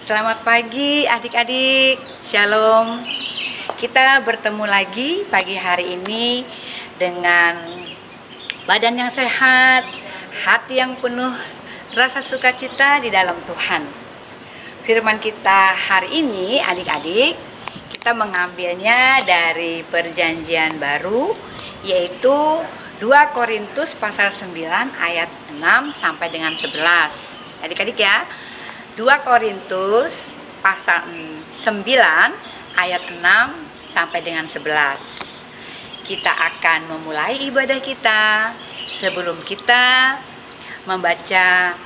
Selamat pagi adik-adik, Shalom. Kita bertemu lagi pagi hari ini dengan badan yang sehat, hati yang penuh rasa sukacita di dalam Tuhan. Firman kita hari ini adik-adik, kita mengambilnya dari Perjanjian Baru, yaitu 2 Korintus pasal 9 ayat 6 sampai dengan 11. Adik-adik ya, 2 Korintus pasal 9 ayat 6 sampai dengan 11. Kita akan memulai ibadah kita. Sebelum kita membaca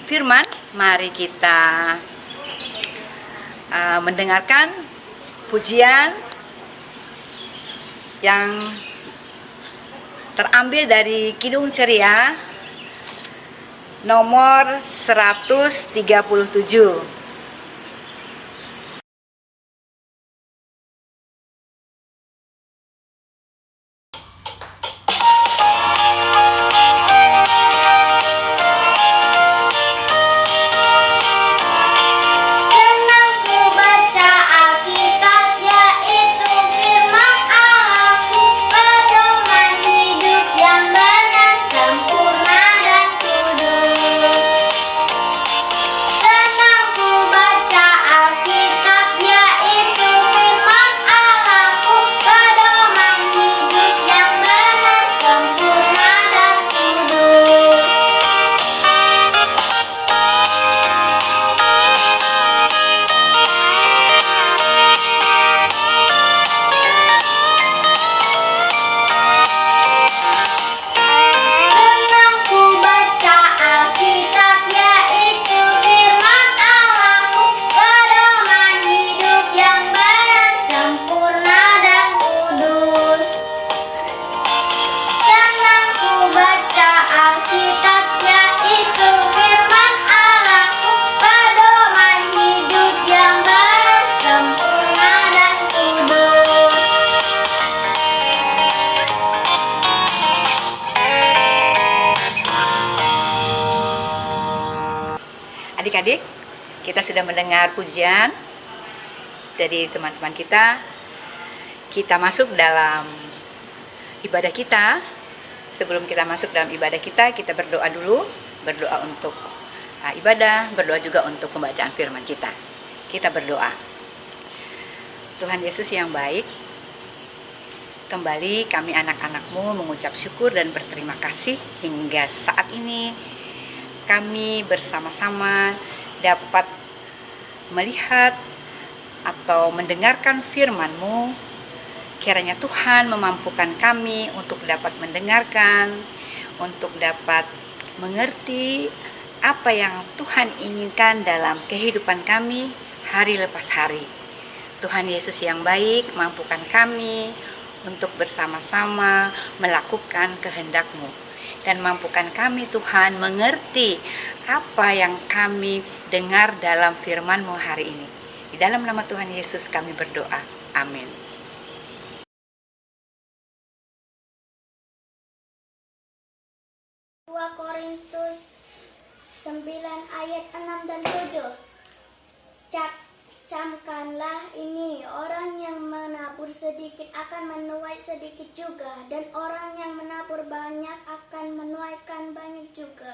firman, mari kita mendengarkan pujian yang terambil dari Kidung Ceria nomor 137. Adik-adik, kita sudah mendengar pujian dari teman-teman kita. Kita masuk dalam ibadah kita. Sebelum kita masuk dalam ibadah kita berdoa dulu. Berdoa untuk ibadah, berdoa juga untuk pembacaan firman kita. Kita berdoa. Tuhan Yesus yang baik, kembali kami anak-anak-Mu mengucap syukur dan berterima kasih hingga saat ini kami bersama-sama dapat melihat atau mendengarkan firman-Mu. Kiranya Tuhan memampukan kami untuk dapat mendengarkan, untuk dapat mengerti apa yang Tuhan inginkan dalam kehidupan kami hari lepas hari. Tuhan Yesus yang baik, mampukan kami untuk bersama-sama melakukan kehendak-Mu. Dan mampukan kami Tuhan mengerti apa yang kami dengar dalam firman-Mu hari ini. Di dalam nama Tuhan Yesus kami berdoa. Amin. Korintus 9 ayat 6 dan 7. Camkanlah ini, orang yang menabur sedikit akan menuai sedikit juga, dan orang yang menabur banyak akan menuaikan banyak juga.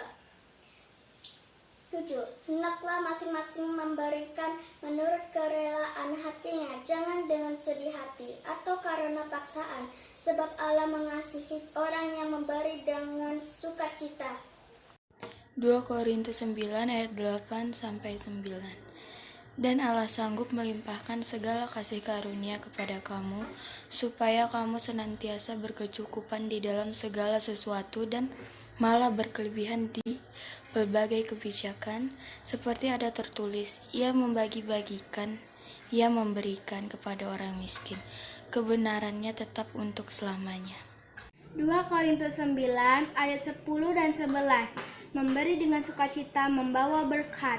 7. Hendaklah masing-masing memberikan menurut kerelaan hatinya, jangan dengan sedih hati atau karena paksaan, sebab Allah mengasihi orang yang memberi dengan sukacita. 2 Korintus 9 ayat 8 sampai 9. Dan Allah sanggup melimpahkan segala kasih karunia kepada kamu, supaya kamu senantiasa berkecukupan di dalam segala sesuatu dan malah berkelebihan di berbagai kebijakan, seperti ada tertulis, Ia membagi-bagikan, Ia memberikan kepada orang miskin. Kebenarannya tetap untuk selamanya. 2 Korintus 9 ayat 10 dan 11. Memberi dengan sukacita membawa berkat.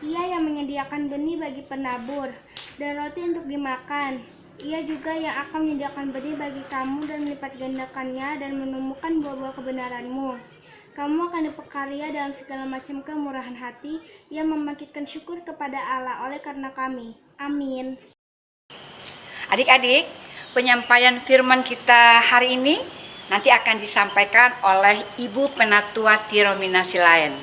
Ia yang menyediakan benih bagi penabur dan roti untuk dimakan. Ia juga yang akan menyediakan benih bagi kamu dan melipat gandakannya dan menumbuhkan buah-buah kebenaran-Mu. Kamu akan diperkaya dalam segala macam kemurahan hati yang membangkitkan syukur kepada Allah oleh karena kami. Amin. Adik-adik, penyampaian firman kita hari ini nanti akan disampaikan oleh Ibu Penatua Tiromina Silayan.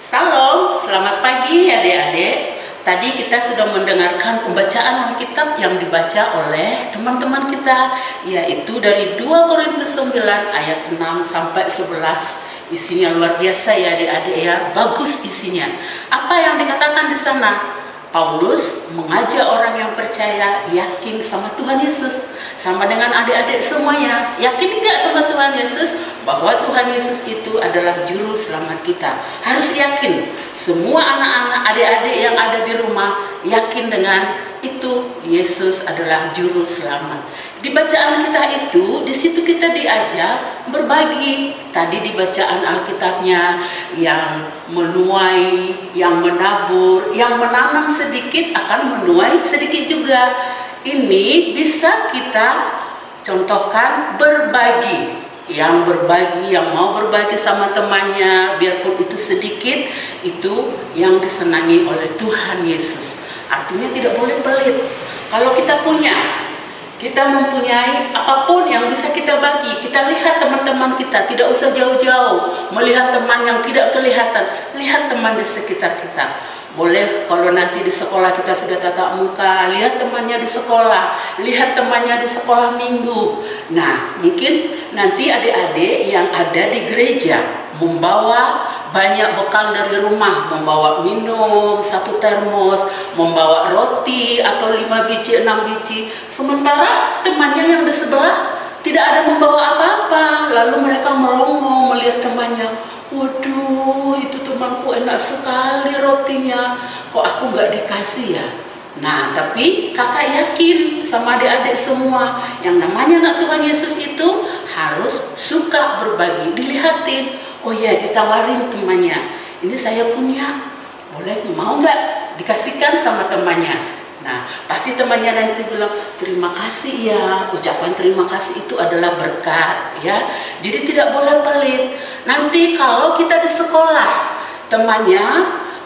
Salam, selamat pagi adik-adik. Tadi kita sudah mendengarkan pembacaan Alkitab yang dibaca oleh teman-teman kita, yaitu dari 2 Korintus 9 ayat 6 sampai 11. Isinya luar biasa ya adik-adik ya, bagus isinya. Apa yang dikatakan di sana? Paulus mengajak orang yang percaya yakin sama Tuhan Yesus. Sama dengan adik-adik semuanya, yakin enggak sama Tuhan Yesus bahwa Tuhan Yesus itu adalah juru selamat kita? Harus yakin. Semua anak-anak, adik-adik yang ada di rumah yakin dengan itu, Yesus adalah juru selamat. Di bacaan kita itu, di situ kita diajak berbagi. Tadi di bacaan Alkitabnya, yang menuai, yang menabur, yang menanam sedikit akan menuai sedikit juga. Ini bisa kita contohkan berbagi. Yang berbagi, yang mau berbagi sama temannya, biarpun itu sedikit, itu yang disenangi oleh Tuhan Yesus. Artinya tidak boleh pelit. Kalau kita punya, kita mempunyai apapun yang bisa kita bagi, kita lihat teman-teman kita, tidak usah jauh-jauh melihat teman yang tidak kelihatan, lihat teman di sekitar kita. Boleh kalau nanti di sekolah kita sudah tatap muka, lihat temannya di sekolah, lihat temannya di sekolah minggu. Nah, mungkin nanti adik-adik yang ada di gereja membawa banyak bekal dari rumah, membawa minum, 1 termos, membawa roti atau 5 biji, 6 biji. Sementara temannya yang di sebelah tidak ada membawa apa-apa, lalu mereka melongo melihat temannya. Waduh, itu temanku enak sekali rotinya, kok aku nggak dikasih ya? Nah, tapi kakak yakin sama adik-adik semua, yang namanya anak Tuhan Yesus itu harus suka berbagi, dilihatin. Oh ya, ditawarin temannya, ini saya punya, boleh mau nggak dikasihkan sama temannya? Nah, pasti temannya nanti bilang, terima kasih ya. Ucapan terima kasih itu adalah berkat ya. Jadi tidak boleh pelit. Nanti kalau kita di sekolah, temannya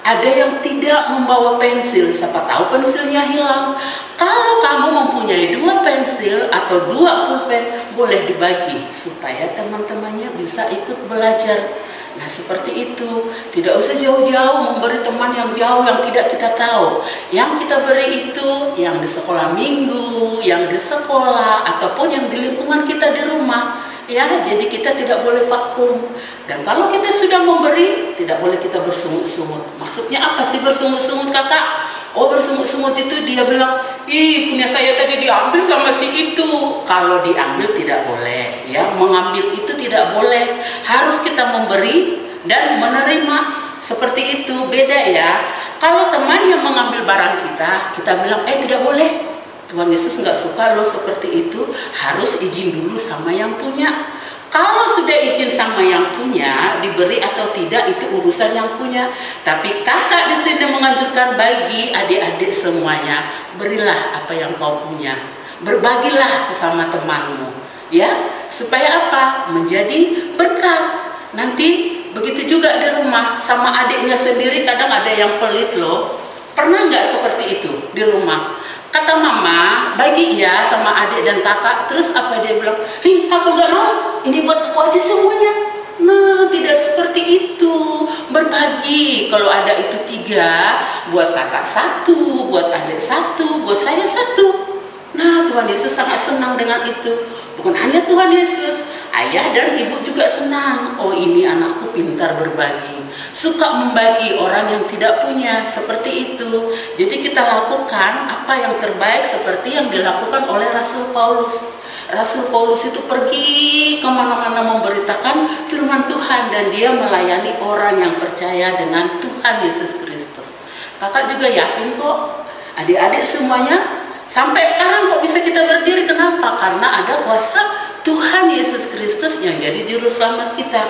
ada yang tidak membawa pensil, siapa tahu pensilnya hilang. Kalau kamu mempunyai 2 pensil atau 2 pulpen, boleh dibagi supaya teman-temannya bisa ikut belajar. Nah, seperti itu, tidak usah jauh-jauh memberi teman yang jauh yang tidak kita tahu. Yang kita beri itu yang di sekolah minggu, yang di sekolah, ataupun yang di lingkungan kita di rumah. Ya, jadi kita tidak boleh vakum. Dan kalau kita sudah memberi, tidak boleh kita bersungut-sungut. Maksudnya apa sih bersungut-sungut, kakak? Oh, bersungut-sungut itu dia bilang, ih punya saya tadi diambil sama si itu. Kalau diambil tidak boleh, ya, mengambil itu tidak boleh. Harus kita memberi dan menerima, seperti itu. Beda ya. Kalau teman yang mengambil barang kita, kita bilang, tidak boleh. Tuhan Yesus nggak suka loh seperti itu. Harus izin dulu sama yang punya. Kalau sudah izin sama yang punya, diberi atau tidak itu urusan yang punya. Tapi kakak di sini menganjurkan bagi adik-adik semuanya, berilah apa yang kau punya. Berbagilah sesama temanmu, ya, supaya apa? Menjadi berkat. Nanti begitu juga di rumah sama adiknya sendiri, kadang ada yang pelit loh. Pernah nggak seperti itu di rumah? Kata mama, bagi ya sama adik dan kakak. Terus apa dia bilang? Aku gak mau, ini buat aku aja semuanya. Nah, tidak seperti itu. Berbagi, kalau ada itu 3, buat kakak 1, buat adik 1, buat saya 1. Nah, Tuhan Yesus sangat senang dengan itu. Bukan hanya Tuhan Yesus, ayah dan ibu juga senang. Oh, ini anakku pintar berbagi, suka membagi orang yang tidak punya, seperti itu. Jadi kita lakukan apa yang terbaik seperti yang dilakukan oleh Rasul Paulus. Rasul Paulus itu pergi kemana-mana memberitakan firman Tuhan, dan dia melayani orang yang percaya dengan Tuhan Yesus Kristus. Kakak juga yakin kok, adik-adik semuanya, sampai sekarang kok bisa kita berdiri. Kenapa? Karena ada kuasa Tuhan Yesus Kristus yang jadi juru selamat kita.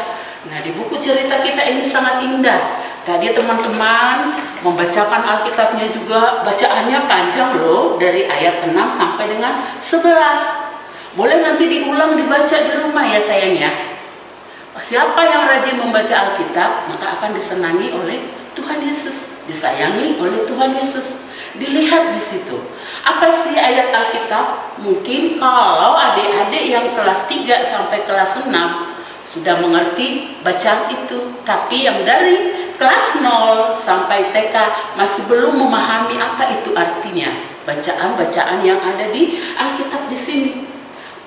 Nah, di buku cerita kita ini sangat indah. Tadi teman-teman membacakan Alkitabnya juga, bacaannya panjang loh, dari ayat 6 sampai dengan 11. Boleh nanti diulang dibaca di rumah ya sayang ya. Siapa yang rajin membaca Alkitab maka akan disenangi oleh Tuhan Yesus, disayangi oleh Tuhan Yesus. Dilihat di situ. Apa sih ayat Alkitab? Mungkin kalau adik-adik yang kelas 3 sampai kelas 6 sudah mengerti bacaan itu, tapi yang dari kelas 0 sampai TK masih belum memahami apa itu artinya bacaan-bacaan yang ada di Alkitab di sini.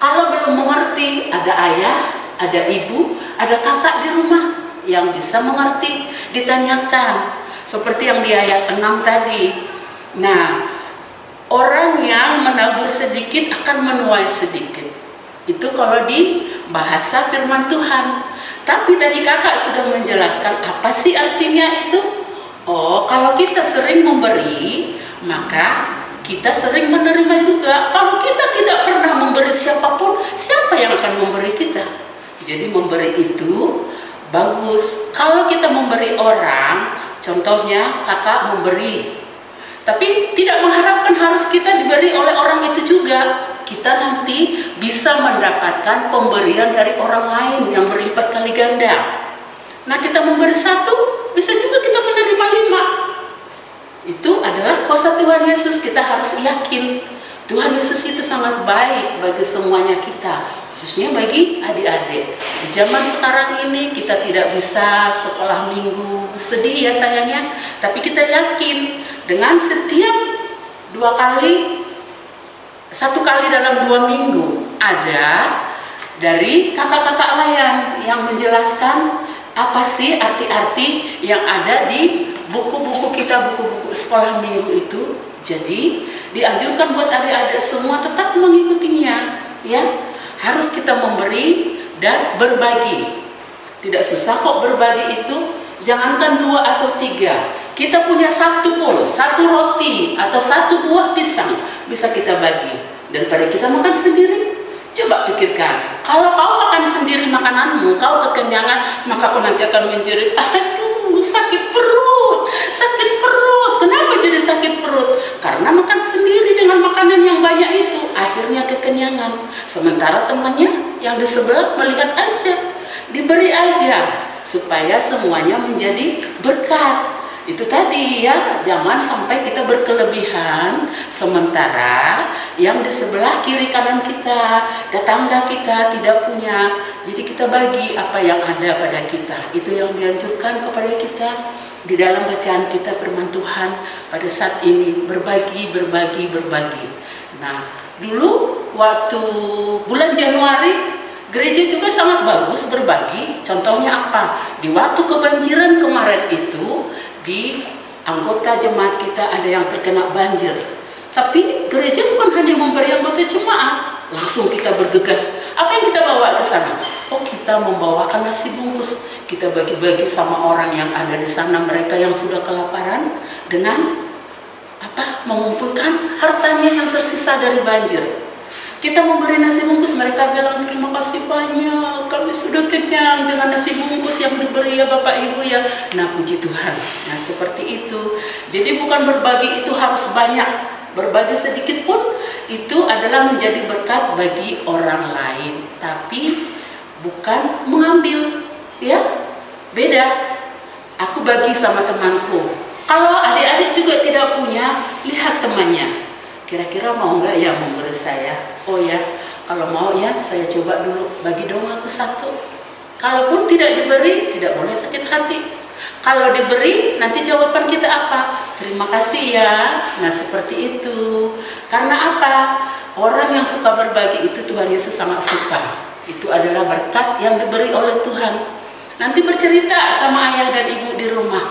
Kalau belum mengerti, ada ayah, ada ibu, ada kakak di rumah yang bisa mengerti, ditanyakan seperti yang di ayat 6 tadi. Nah, orang yang menabur sedikit akan menuai sedikit. Itu kalau di bahasa firman Tuhan. Tapi tadi kakak sudah menjelaskan apa sih artinya itu. Oh, kalau kita sering memberi, maka kita sering menerima juga. Kalau kita tidak pernah memberi siapapun, siapa yang akan memberi kita? Jadi memberi itu bagus. Kalau kita memberi orang, contohnya kakak memberi, tapi tidak mengharapkan harus kita diberi oleh orang itu juga. Kita nanti bisa mendapatkan pemberian dari orang lain yang berlipat kali ganda. Nah, kita memberi 1, bisa juga kita menerima 5. Itu adalah kuasa Tuhan Yesus. Kita harus yakin Tuhan Yesus itu sangat baik bagi semuanya kita, khususnya bagi adik-adik. Di zaman sekarang ini kita tidak bisa sekolah minggu, sedih ya sayangnya, tapi kita yakin dengan setiap 2 kali, 1 kali dalam 2 minggu ada dari kakak-kakak layan yang menjelaskan apa sih arti-arti yang ada di buku-buku kita, buku-buku sekolah minggu itu. Jadi dianjurkan buat adik-adik semua tetap mengikutinya ya. Harus kita memberi dan berbagi. Tidak susah kok berbagi itu. Jangankan 2 atau 3, kita punya 1 pun, 1 roti atau 1 buah pisang bisa kita bagi. Daripada kita makan sendiri. Coba pikirkan, kalau kau makan sendiri makananmu, kau kekenyangan, maka kau nanti akan menjerit, aduh sakit perut. Kenapa jadi sakit perut? Karena makan sendiri dengan makanan yang banyak itu, akhirnya kekenyangan. Sementara temannya yang di sebelah melihat aja, diberi aja, supaya semuanya menjadi berkat. Itu tadi ya, jangan sampai kita berkelebihan sementara yang di sebelah kiri kanan kita, tetangga kita tidak punya. Jadi kita bagi apa yang ada pada kita. Itu yang dianjurkan kepada kita di dalam bacaan kita firman Tuhan pada saat ini, berbagi. Nah, dulu waktu bulan Januari gereja juga sangat bagus berbagi. Contohnya apa? Di waktu kebanjiran kemarin itu, di anggota jemaat kita ada yang terkena banjir. Tapi gereja bukan hanya memberi anggota jemaat, langsung kita bergegas. Apa yang kita bawa ke sana? Oh, kita membawakan nasi bungkus. Kita bagi-bagi sama orang yang ada di sana, mereka yang sudah kelaparan, dengan mengumpulkan hartanya yang tersisa dari banjir. Kita memberi nasi bungkus, mereka bilang terima kasih banyak, kami sudah kenyang dengan nasi bungkus yang diberi ya Bapak Ibu ya. Nah, puji Tuhan. Nah, seperti itu. Jadi bukan berbagi itu harus banyak, berbagi sedikit pun itu adalah menjadi berkat bagi orang lain, tapi bukan mengambil ya. Beda. Aku bagi sama temanku. Kalau adik-adik juga tidak punya, lihat temannya. Kira-kira mau nggak ya memberi saya? Oh ya, kalau mau ya saya coba dulu, bagi dong aku 1. Kalaupun tidak diberi, tidak boleh sakit hati. Kalau diberi, nanti jawaban kita apa? Terima kasih ya. Nah, seperti itu. Karena apa? Orang yang suka berbagi itu Tuhan Yesus sangat suka. Itu adalah berkat yang diberi oleh Tuhan. Nanti bercerita sama ayah dan ibu di rumah.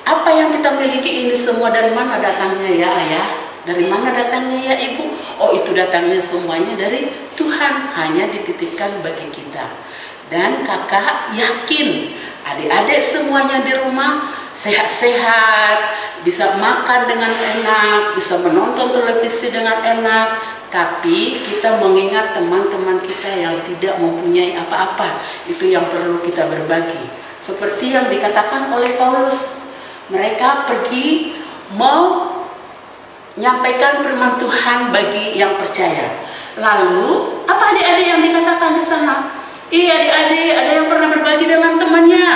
Apa yang kita miliki ini semua dari mana datangnya ya ayah? Dari mana datangnya ya ibu? Oh, itu datangnya semuanya dari Tuhan, hanya dititipkan bagi kita. Dan kakak yakin adik-adik semuanya di rumah sehat-sehat, bisa makan dengan enak, bisa menonton televisi dengan enak. Tapi kita mengingat teman-teman kita yang tidak mempunyai apa-apa, itu yang perlu kita berbagi. Seperti yang dikatakan oleh Paulus, mereka pergi menyampaikan firman Tuhan bagi yang percaya. Lalu apa Apa adik-adik yang dikatakan di sana? Iya adik-adik, ada yang pernah berbagi dengan temannya.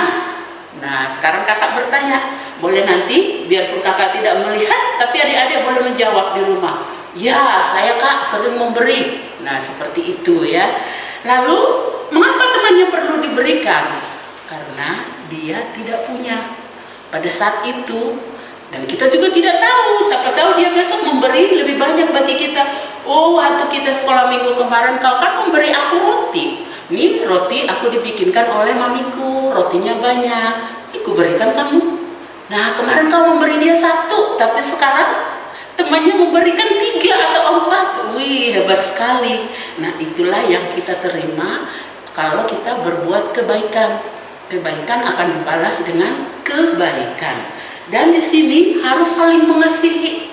Nah, sekarang kakak bertanya, boleh nanti biarpun kakak tidak melihat, tapi adik-adik boleh menjawab di rumah. Ya, saya kak sering memberi. Nah, seperti itu ya. Lalu, mengapa temannya perlu diberikan? Karena dia tidak punya pada saat itu. Dan kita juga tidak tahu, siapa tahu dia besok memberi lebih banyak bagi kita. Oh, waktu kita sekolah minggu kemarin kau kan memberi aku roti. Nih roti aku dibikinkan oleh mamiku, rotinya banyak, aku berikan kamu. Nah kemarin kau memberi dia 1, tapi sekarang temannya memberikan 3 atau 4. Wih, hebat sekali. Nah itulah yang kita terima kalau kita berbuat kebaikan. Kebaikan akan dibalas dengan kebaikan. Dan di sini harus saling mengasihi.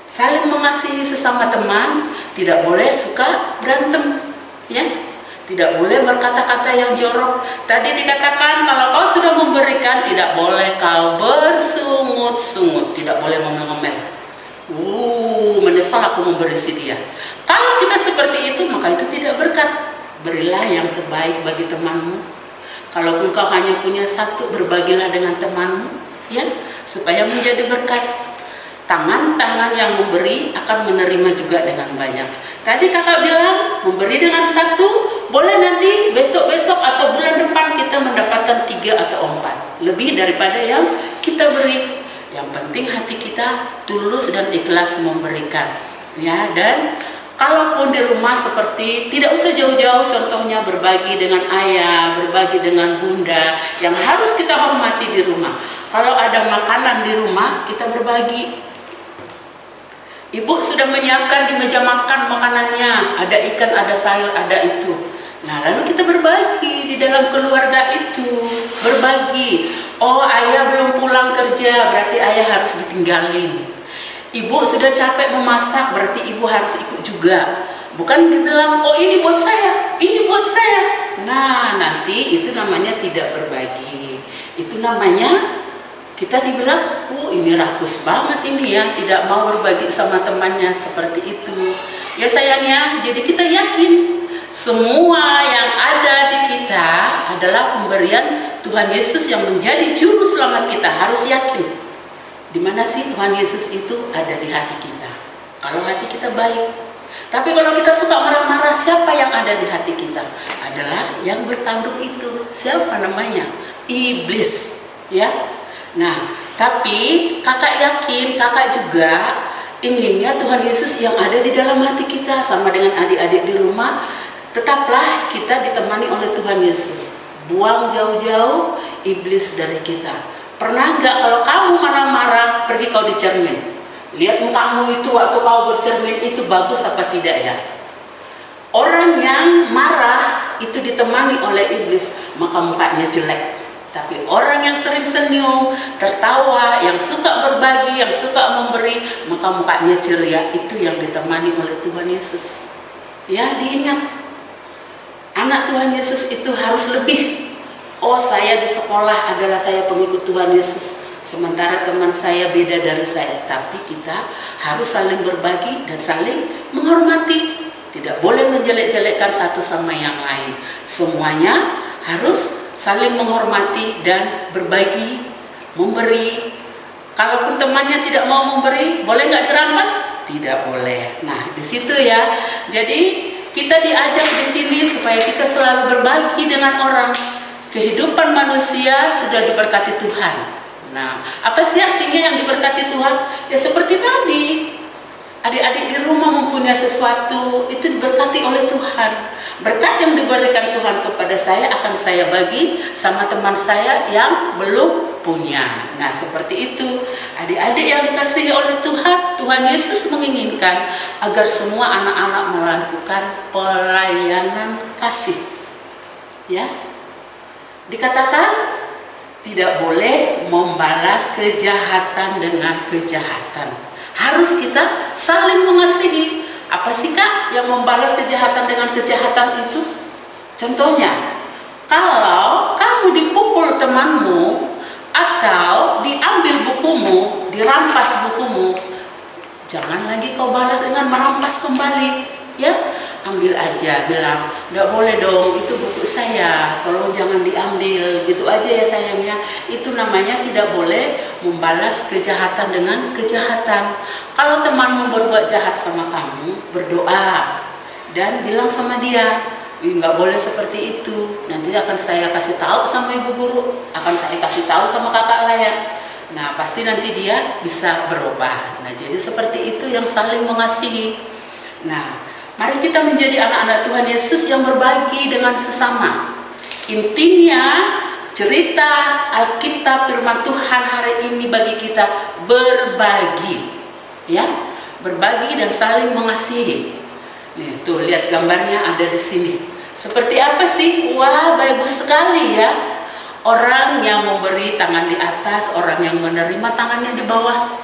Saling mengasihi sesama teman, tidak boleh suka berantem, ya. Tidak boleh berkata-kata yang jorok. Tadi dikatakan kalau kau sudah memberikan, tidak boleh kau bersungut-sungut, tidak boleh ngomel-ngomel. Menyesal aku memberi si dia. Kalau kita seperti itu, maka itu tidak berkat. Berilah yang terbaik bagi temanmu. Kalaupun kau hanya punya 1, berbagilah dengan temanmu, ya, supaya menjadi berkat. Tangan-tangan yang memberi akan menerima juga dengan banyak. Tadi kakak bilang memberi dengan 1, boleh nanti besok-besok atau bulan depan kita mendapatkan 3 atau 4 lebih daripada yang kita beri. Yang penting hati kita tulus dan ikhlas memberikan, ya. Dan kalaupun di rumah seperti tidak usah jauh-jauh, contohnya berbagi dengan ayah, berbagi dengan bunda, yang harus kita hormati di rumah. Kalau ada makanan di rumah, kita berbagi. Ibu sudah menyiapkan di meja makan makanannya, ada ikan, ada sayur, ada itu. Nah, lalu kita berbagi di dalam keluarga itu, berbagi. Oh, ayah belum pulang kerja, berarti ayah harus ditinggalin. Ibu sudah capek memasak, berarti ibu harus ikut juga. Bukan dibilang, oh ini buat saya, ini buat saya. Nah, nanti itu namanya tidak berbagi. Itu namanya kita dibilang, oh ini rakus banget ini ya, tidak mau berbagi sama temannya, seperti itu. Ya sayangnya, jadi kita yakin semua yang ada di kita adalah pemberian Tuhan Yesus yang menjadi juru selamat kita. Harus yakin, di mana sih Tuhan Yesus itu ada di hati kita. Kalau hati kita baik. Tapi kalau kita suka marah-marah, siapa yang ada di hati kita? Adalah yang bertanduk itu. Siapa namanya? Iblis, ya. Nah, tapi kakak yakin, kakak juga inginnya Tuhan Yesus yang ada di dalam hati kita. Sama dengan adik-adik di rumah, tetaplah kita ditemani oleh Tuhan Yesus. Buang jauh-jauh iblis dari kita. Pernah nggak kalau kamu marah-marah, pergi kau di cermin, lihat mukamu itu waktu kau bercermin itu bagus apa tidak ya? Orang yang marah itu ditemani oleh iblis, maka mukanya jelek. Tapi orang yang sering senyum, tertawa, yang suka berbagi, yang suka memberi, maka mukanya ceria. Itu yang ditemani oleh Tuhan Yesus. Ya, diingat. Anak Tuhan Yesus itu harus lebih. Oh, saya di sekolah adalah saya pengikut Tuhan Yesus, sementara teman saya beda dari saya. Tapi kita harus saling berbagi dan saling menghormati. Tidak boleh menjelek-jelekkan satu sama yang lain. Semuanya harus saling menghormati dan berbagi, memberi. Kalaupun temannya tidak mau memberi, boleh nggak dirampas? Tidak boleh. Nah, di situ ya. Jadi kita diajak di sini supaya kita selalu berbagi dengan orang. Kehidupan manusia sudah diberkati Tuhan. Nah, apa sih artinya yang diberkati Tuhan? Ya seperti tadi. Adik-adik di rumah mempunyai sesuatu, itu diberkati oleh Tuhan. Berkat yang diberikan Tuhan kepada saya akan saya bagi sama teman saya yang belum punya. Nah, seperti itu. Adik-adik yang dikasihi oleh Tuhan, Tuhan Yesus menginginkan agar semua anak-anak melakukan pelayanan kasih. Ya. Dikatakan tidak boleh membalas kejahatan dengan kejahatan. Harus kita saling mengasihi. Apa sih Kak yang membalas kejahatan dengan kejahatan itu? Contohnya, kalau kamu dipukul temanmu atau diambil bukumu, dirampas bukumu, jangan lagi kau balas dengan merampas kembali. Ya, ambil aja, bilang nggak boleh dong, itu buku saya, tolong jangan diambil, gitu aja ya sayangnya. Itu namanya tidak boleh membalas kejahatan dengan kejahatan. Kalau temanmu berbuat jahat sama kamu, berdoa dan bilang sama dia, nggak boleh seperti itu, nanti akan saya kasih tahu sama ibu guru, akan saya kasih tahu sama kakak layan. Nah pasti nanti dia bisa berubah. Nah jadi seperti itu yang saling mengasihi. Nah mari kita menjadi anak-anak Tuhan Yesus yang berbagi dengan sesama. Intinya cerita Alkitab firman Tuhan hari ini bagi kita berbagi, ya, berbagi dan saling mengasihi. Nih tuh lihat gambarnya ada di sini. Seperti apa sih? Wah bagus sekali ya. Orang yang memberi tangan di atas, orang yang menerima tangannya di bawah.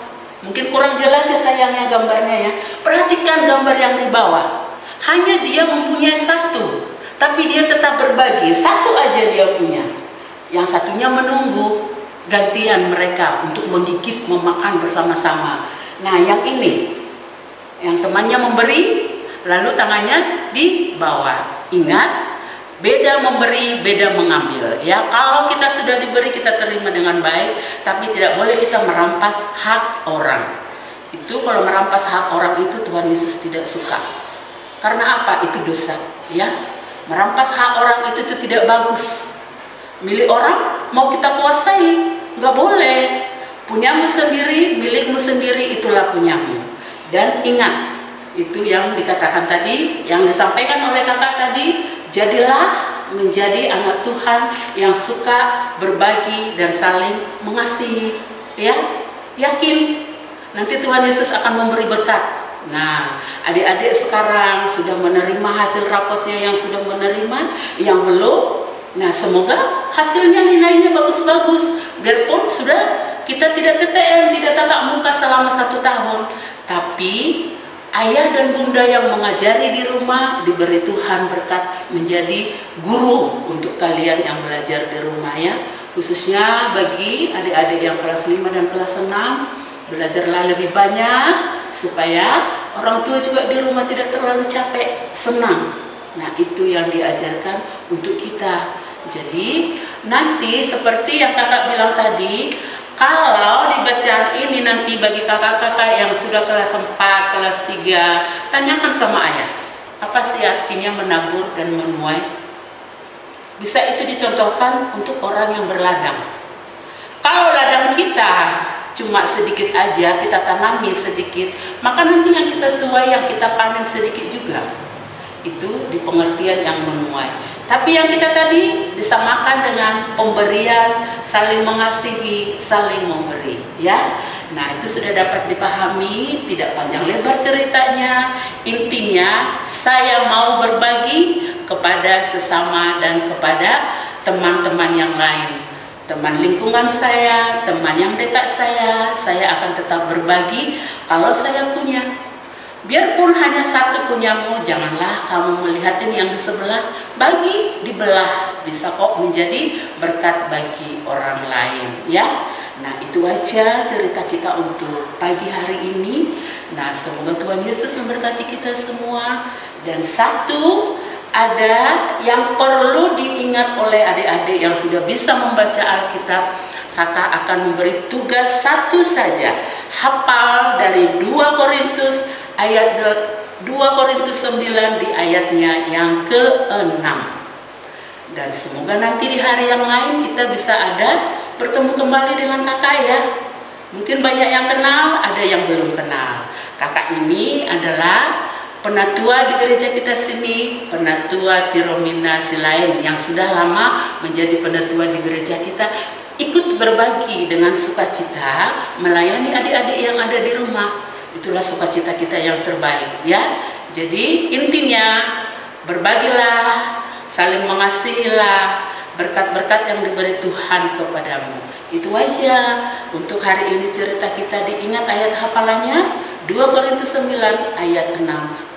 Mungkin kurang jelas ya sayangnya gambarnya ya. Perhatikan gambar yang di bawah. Hanya dia mempunyai satu, tapi dia tetap berbagi. Satu aja dia punya. Yang satunya menunggu gantian mereka untuk menggigit, memakan bersama-sama. Nah yang ini, yang temannya memberi, lalu tangannya di bawah. Ingat, beda memberi, beda mengambil. Ya, kalau kita sudah diberi, kita terima dengan baik, tapi tidak boleh kita merampas hak orang. Itu kalau merampas hak orang itu Tuhan Yesus tidak suka. Karena apa? Itu dosa, ya. Merampas hak orang itu tidak bagus. Milik orang mau kita kuasai, nggak boleh. Punyamu sendiri, milikmu sendiri, itulah punyamu. Dan ingat, itu yang dikatakan tadi, yang disampaikan oleh kakak tadi, jadilah menjadi anak Tuhan yang suka berbagi dan saling mengasihi. Ya, yakin nanti Tuhan Yesus akan memberi berkat. Nah, adik-adik sekarang sudah menerima hasil rapotnya, yang sudah menerima, yang belum. Nah, semoga hasilnya nilainya bagus-bagus. Biarpun sudah kita tidak TTM, tidak tatap muka selama 1 tahun, tapi ayah dan bunda yang mengajari di rumah diberi Tuhan berkat menjadi guru untuk kalian yang belajar di rumah ya. Khususnya bagi adik-adik yang kelas 5 dan kelas 6, belajarlah lebih banyak supaya orang tua juga di rumah tidak terlalu capek, senang. Nah itu yang diajarkan untuk kita. Jadi nanti seperti yang kakak bilang tadi, kalau di bacaan ini nanti bagi kakak-kakak yang sudah kelas 4, kelas 3, tanyakan sama ayah, apa sih artinya menabur dan menuai? Bisa itu dicontohkan untuk orang yang berladang. Kalau ladang kita cuma sedikit aja, kita tanami sedikit, maka nanti yang kita tuai, yang kita panen sedikit juga. Itu di pengertian yang menuai. Tapi yang kita tadi disamakan dengan pemberian, saling mengasihi, saling memberi, ya. Nah, itu sudah dapat dipahami, tidak panjang lebar ceritanya. Intinya, saya mau berbagi kepada sesama dan kepada teman-teman yang lain. Teman lingkungan saya, teman yang dekat saya akan tetap berbagi kalau saya punya. Biarpun hanya satu punyamu, janganlah kamu melihatin yang di sebelah, bagi, dibelah, bisa kok menjadi berkat bagi orang lain, ya. Nah, itu aja cerita kita untuk pagi hari ini. Nah, semoga Tuhan Yesus memberkati kita semua. Dan satu, ada yang perlu diingat oleh adik-adik yang sudah bisa membaca Alkitab. Kakak akan memberi tugas satu saja, hafal dari 2 Korintus ayat 2 Korintus 9 di ayatnya yang ke-6. Dan semoga nanti di hari yang lain kita bisa ada bertemu kembali dengan kakak ya. Mungkin banyak yang kenal, ada yang belum kenal. Kakak ini adalah penatua di gereja kita sini, penatua Tiromina Silain yang sudah lama menjadi penatua di gereja kita. Ikut berbagi dengan sukacita melayani adik-adik yang ada di rumah. Itulah sukacita kita yang terbaik ya. Jadi intinya berbagilah, saling mengasihilah, berkat-berkat yang diberi Tuhan kepadamu. Itu aja untuk hari ini cerita kita. Diingat ayat hafalannya 2 Korintus 9 ayat 6.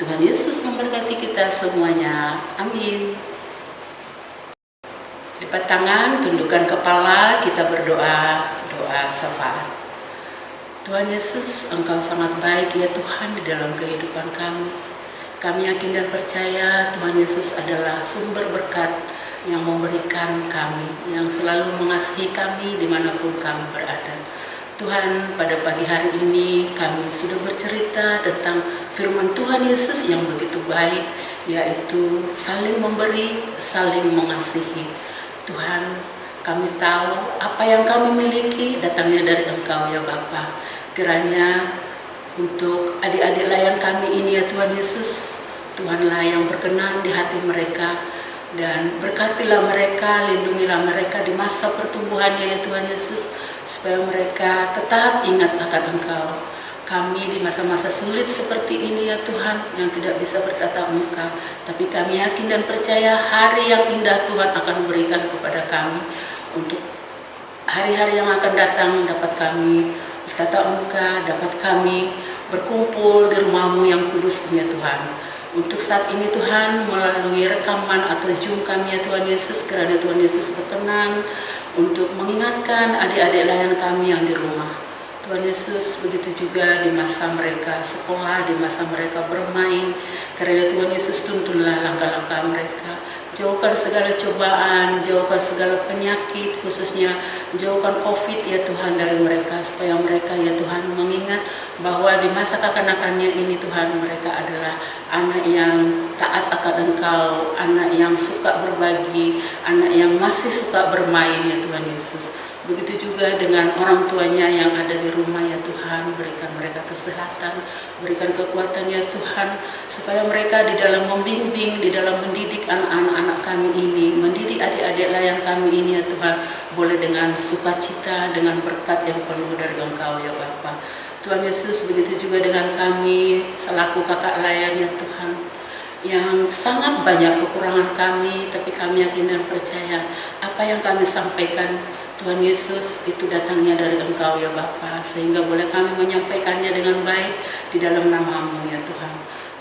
Tuhan Yesus memberkati kita semuanya. Amin. Lipat tangan, tundukkan kepala, kita berdoa, doa syafaat. Tuhan Yesus, Engkau sangat baik ya Tuhan di dalam kehidupan kami. Kami yakin dan percaya Tuhan Yesus adalah sumber berkat yang memberikan kami, yang selalu mengasihi kami dimanapun kami berada. Tuhan, pada pagi hari ini kami sudah bercerita tentang firman Tuhan Yesus yang begitu baik, yaitu saling memberi, saling mengasihi. Tuhan, kami tahu apa yang kami miliki datangnya dari Engkau ya Bapa. Kiranya untuk adik-adik layan kami ini ya Tuhan Yesus, Tuhanlah yang berkenan di hati mereka, dan berkatilah mereka, lindungilah mereka di masa pertumbuhannya ya Tuhan Yesus, supaya mereka tetap ingat akan Engkau. Kami di masa-masa sulit seperti ini ya Tuhan, yang tidak bisa bertatap muka, tapi kami yakin dan percaya hari yang indah Tuhan akan berikan kepada kami, untuk hari-hari yang akan datang dapat kami bertatap muka, dapat kami berkumpul di rumah-Mu yang kudus ya Tuhan. Untuk saat ini Tuhan, melalui rekaman atau Zoom kami ya Tuhan Yesus, kiranya Tuhan Yesus berkenan untuk mengingatkan adik-adik layan kami yang di rumah. Tuhan Yesus, begitu juga di masa mereka sekolah, di masa mereka bermain, kiranya Tuhan Yesus tuntunlah langkah-langkah mereka. Jauhkan segala cobaan, jauhkan segala penyakit, khususnya jauhkan COVID ya Tuhan dari mereka, supaya mereka ya Tuhan mengingat bahwa di masa kekanakannya ini Tuhan, mereka adalah anak yang taat akan Engkau, anak yang suka berbagi, anak yang masih suka bermain ya Tuhan Yesus. Begitu juga dengan orang tuanya yang ada di rumah ya Tuhan, berikan mereka kesehatan, berikan kekuatan ya Tuhan, supaya mereka di dalam membimbing, di dalam mendidik anak-anak kami ini, mendidik adik-adik layan kami ini ya Tuhan, boleh dengan sukacita, dengan berkat yang penuh dari Engkau ya Bapa. Tuhan Yesus, begitu juga dengan kami selaku kakak layan ya Tuhan, yang sangat banyak kekurangan kami, tapi kami yakin dan percaya apa yang kami sampaikan Tuhan Yesus itu datangnya dari Engkau ya Bapa, sehingga boleh kami menyampaikannya dengan baik di dalam nama-Mu ya Tuhan.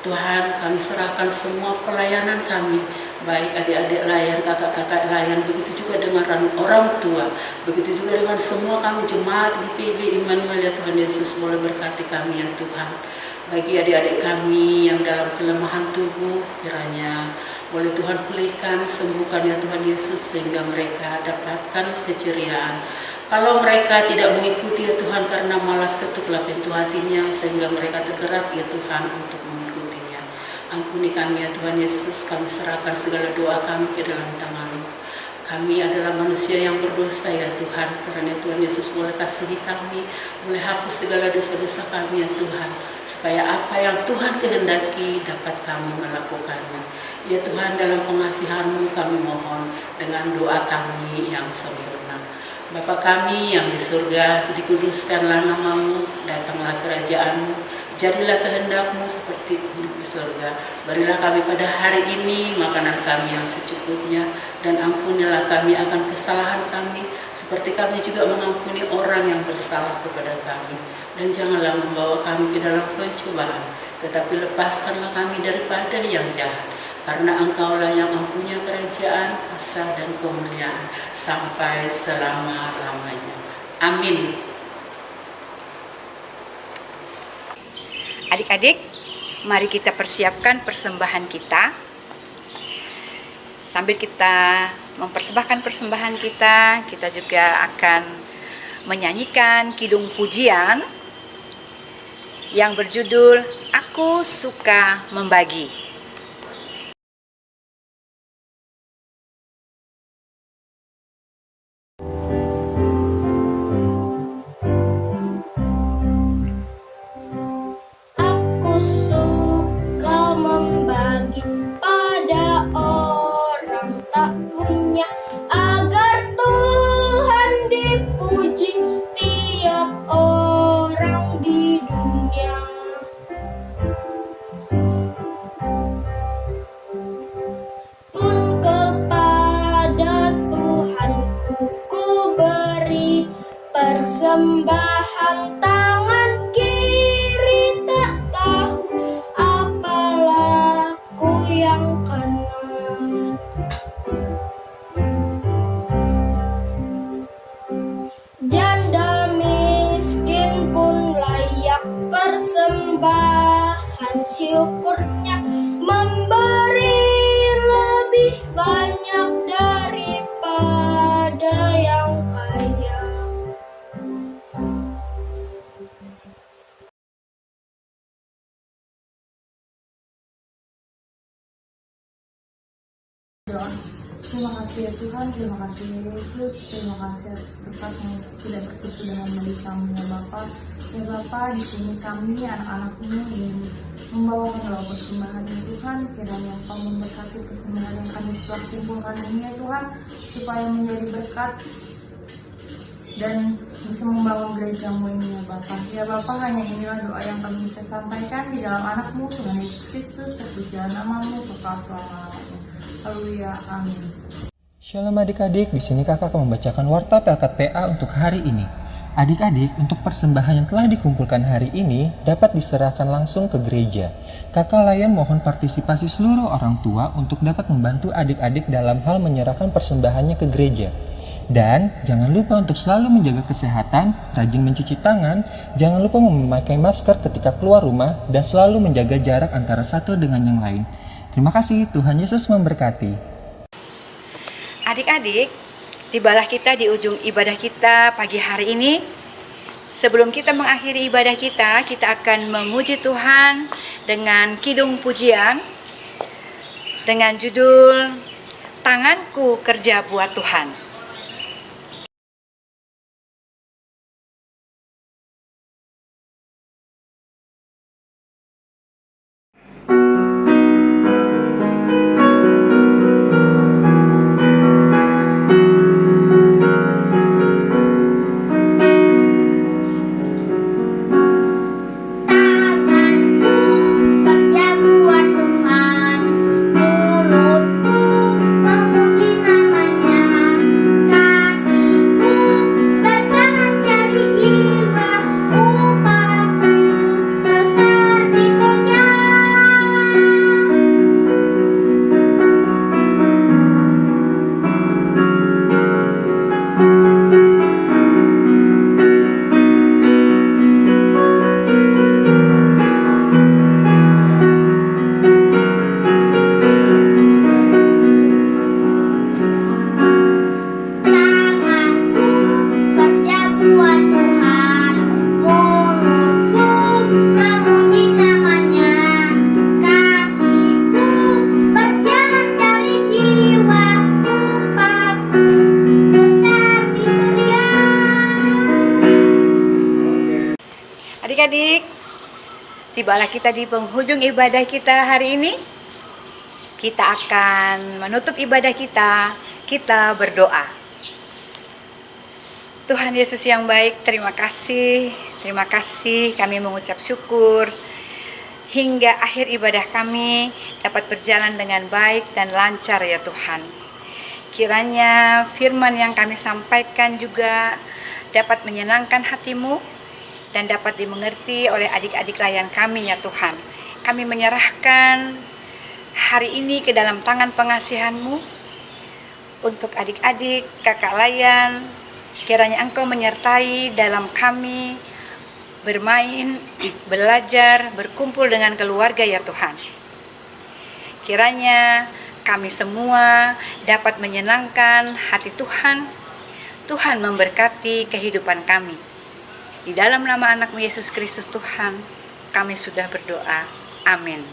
Tuhan, kami serahkan semua pelayanan kami, baik adik-adik layan, kakak-kakak layan, begitu juga dengan orang tua, begitu juga dengan semua kami jemaat GPIB Immanuel ya Tuhan Yesus, boleh berkati kami ya Tuhan. Bagi adik-adik kami yang dalam kelemahan tubuh, kiranya boleh Tuhan pulihkan, sembuhkan ya Tuhan Yesus, sehingga mereka dapatkan keceriaan. Kalau mereka tidak mengikuti ya Tuhan karena malas, ketuklah pintu hatinya, sehingga mereka tergerak ya Tuhan untuk mengikutinya. Ampuni kami ya Tuhan Yesus, kami serahkan segala doa kami ke dalam tangan-Mu. Kami adalah manusia yang berdosa ya Tuhan, karena Tuhan Yesus boleh kasihi kami, boleh hapus segala dosa-dosa kami ya Tuhan, supaya apa yang Tuhan kehendaki dapat kami melakukannya. Ya Tuhan, dalam pengasihan-Mu kami mohon dengan doa kami yang sempurna. Bapa kami yang di surga, dikuduskanlah nama-Mu, datanglah kerajaan-Mu, jadilah kehendak-Mu seperti di surga. Berilah kami pada hari ini makanan kami yang secukupnya, dan ampunilah kami akan kesalahan kami, seperti kami juga mengampuni orang yang bersalah kepada kami. Dan janganlah membawa kami ke dalam pencobaan, tetapi lepaskanlah kami daripada yang jahat. Karena Engkaulah yang mempunyai kerajaan, kuasa dan kemuliaan sampai selama-lamanya. Amin. Adik-adik, mari kita persiapkan persembahan kita. Sambil kita mempersembahkan persembahan kita, kita juga akan menyanyikan kidung pujian yang berjudul Aku Suka Membagi. Persembahan tangan kiri, tak tahu apalah ku yang kanan. Janda miskin pun layak persembahan syukurnya. memberi lebih banyak daripada yang kaya. Terima kasih ya Tuhan, terima kasih ya Yesus, terima kasih atas berkat yang tidak terputus dengan milik kami ya Bapa. Ya Bapa, di sini kami anak-anak-Mu ingin membawakan doa persembahan ya Tuhan, kiranya Engkau memberkati persembahan yang kami telah kumpulkan ini ya Tuhan, supaya menjadi berkat dan bisa membangun gereja-Mu ini ya Bapa. Ya Bapa, hanya inilah doa yang kami bisa sampaikan di dalam anak-Mu, Tuhan Yesus Kristus, terpujilah nama-Mu kekal selama-lamanya. Haleluya, amin. Shalom adik-adik, di sini kakak akan membacakan warta Pelkat PA untuk hari ini. Adik-adik, untuk persembahan yang telah dikumpulkan hari ini dapat diserahkan langsung ke gereja. Kakak Layan mohon partisipasi seluruh orang tua untuk dapat membantu adik-adik dalam hal menyerahkan persembahannya ke gereja. Dan jangan lupa untuk selalu menjaga kesehatan, rajin mencuci tangan, jangan lupa memakai masker ketika keluar rumah, dan selalu menjaga jarak antara satu dengan yang lain. Terima kasih, Tuhan Yesus memberkati. Adik-adik, tibalah kita di ujung ibadah kita pagi hari ini. Sebelum kita mengakhiri ibadah kita akan memuji Tuhan dengan kidung pujian dengan judul Tanganku Kerja Buat Tuhan. Adik-adik, tibalah kita di penghujung ibadah kita hari ini. Kita akan menutup ibadah kita berdoa. Tuhan Yesus yang baik, terima kasih kami mengucap syukur hingga akhir ibadah kami dapat berjalan dengan baik dan lancar ya Tuhan. Kiranya firman yang kami sampaikan juga dapat menyenangkan hati-Mu dan dapat dimengerti oleh adik-adik layan kami ya Tuhan. Kami menyerahkan hari ini ke dalam tangan pengasihan-Mu. Untuk adik-adik, kakak layan, kiranya Engkau menyertai dalam kami bermain, belajar, berkumpul dengan keluarga ya Tuhan. Kiranya kami semua dapat menyenangkan hati Tuhan. Tuhan memberkati kehidupan kami. Di dalam nama anak-Mu Yesus Kristus Tuhan, kami sudah berdoa. Amin.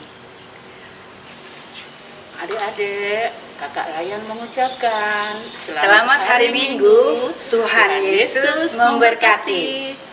Adik-adik, kakak Layan mengucapkan Selamat hari Minggu, Tuhan Yesus memberkati.